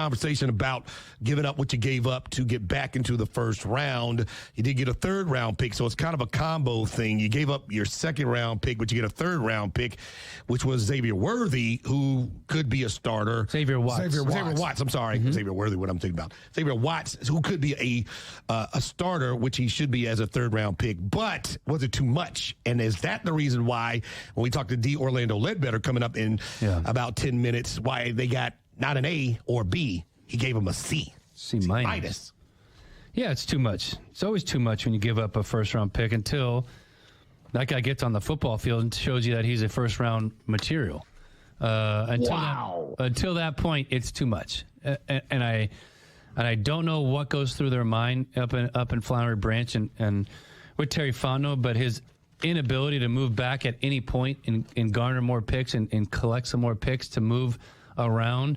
conversation about giving up what you gave up to get back into the first round. You did get a third-round pick, so it's kind of a combo thing. You gave up your second-round pick, but you get a third-round pick, which was Xavier Worthy, who could be a starter. Xavier Watts. I'm sorry. Xavier Worthy, what I'm thinking about. Xavier Watts, who could be a starter, which he should be as a third-round pick. But was it too much? And is that the reason why, when we talk to D. Orlando Ledbetter coming up in about 10 minutes, why they got not an A or B, he gave him a C. C minus. Yeah, it's too much. It's always too much when you give up a first-round pick until that guy gets on the football field and shows you that he's a first-round material. Until that point, it's too much. And I don't know what goes through their mind up in Flowery Branch and with Terry Fontenot, but his inability to move back at any point and garner more picks and collect some more picks to move around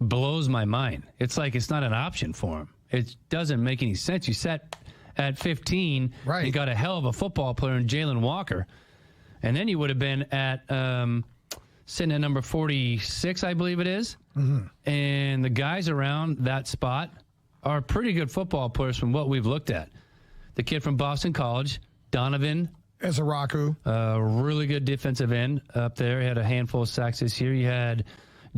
blows my mind. It's like it's not an option for him. It doesn't make any sense. You sat at 15 and got a hell of a football player in Jalen Walker, and then you would have been at sitting at number 46, I believe it is. And the guys around that spot are pretty good football players from what we've looked at. The kid from Boston College, Donovan Ezaraku, really good defensive end up there. He had a handful of sacks this year. You had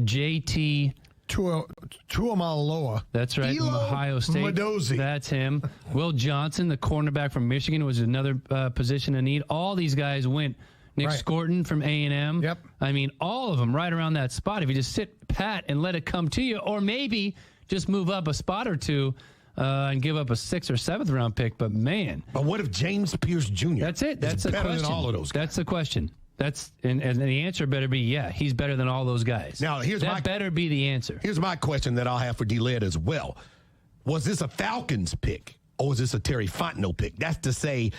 JT Tuamaloa. That's right, from Ohio State. Mendoza. That's him. Will Johnson, the cornerback from Michigan, was another position in need. All these guys went. Nick Scorton from A&M. Yep. I mean, all of them right around that spot. If you just sit pat and let it come to you, or maybe just move up a spot or two and give up a 6th or 7th round pick. But man, but what if James Pierce Jr. That's it. That's the better question. than all of those guys? That's the question. And the answer better be he's better than all those guys. Now that better be the answer. Here's my question that I'll have for D-Led as well. Was this a Falcons pick or was this a Terry Fontenot pick? That's to say,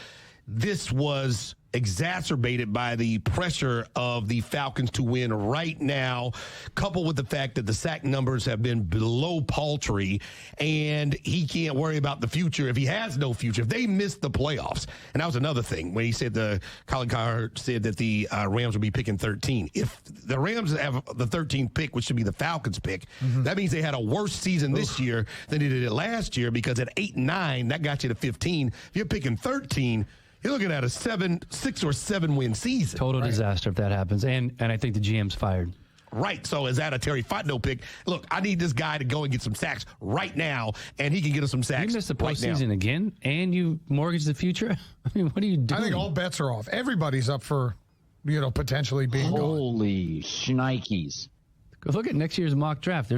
this was exacerbated by the pressure of the Falcons to win right now, coupled with the fact that the sack numbers have been below paltry, and he can't worry about the future if he has no future. If they miss the playoffs, and that was another thing when he said Colin Cowherd said that the Rams would be picking 13. If the Rams have the 13th pick, which should be the Falcons pick, that means they had a worse season this year than they did last year, because at 8 and 9, that got you to 15. If you're picking 13, you're looking at a 6 or 7 win season. Total disaster if that happens. And I think the GM's fired. Right. So is that a Terry Fontenot pick? Look, I need this guy to go and get some sacks right now, and he can get us some sacks. You missed the postseason again, and you mortgage the future? I mean, what are you doing? I think all bets are off. Everybody's up for, potentially being gone. Holy shnikes. Look at next year's mock draft.